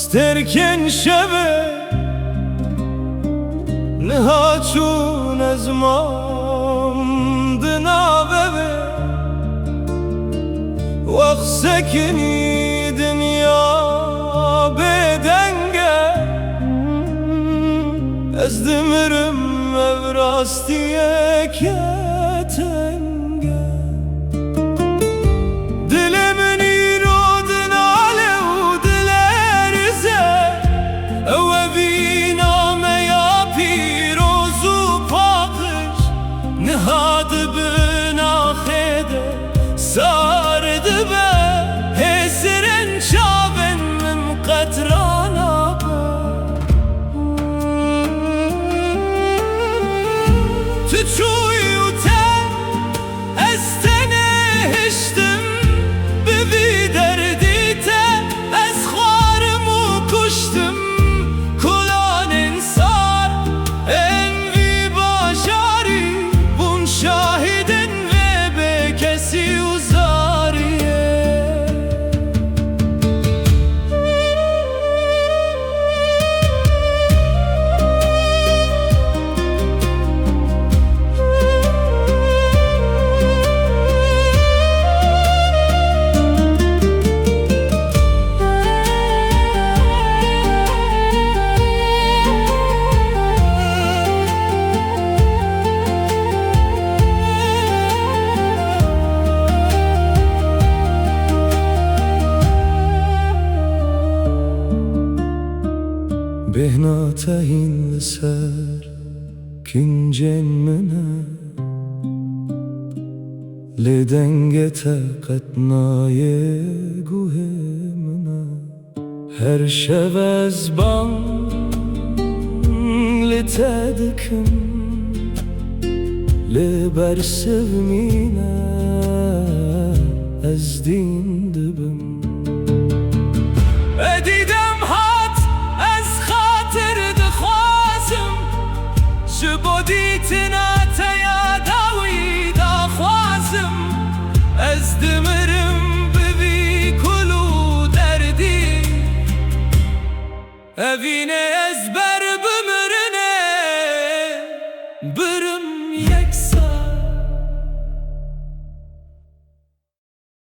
ستركن شبه نهاچون از مام دنابه وقت سکنی دنیا بدنگه از دمرم اورastیه که تنگه دلمن ایرادن آله و دل ارزه او بینامه یا پیروز و پاکش نهاد بنا خیده سارد به حسرن شابن من قطرانا تو چوی و تن از تنه هشتم ببی دردی تن از خوارم و کشتم کلان انسار انوی باشاری بون شاهدن و به کسی و زاریه بهنا تهین لسر کنجن منه لدنگت قطنای گوه منه هر شب از بان لتدکم لبر سومینه از دین دبم ادیدم هات از خاطر دخوازم شبودی تنات یاداوی دخوازم از دمرم ببی کلو دردی اوینه از بر بمرنه برم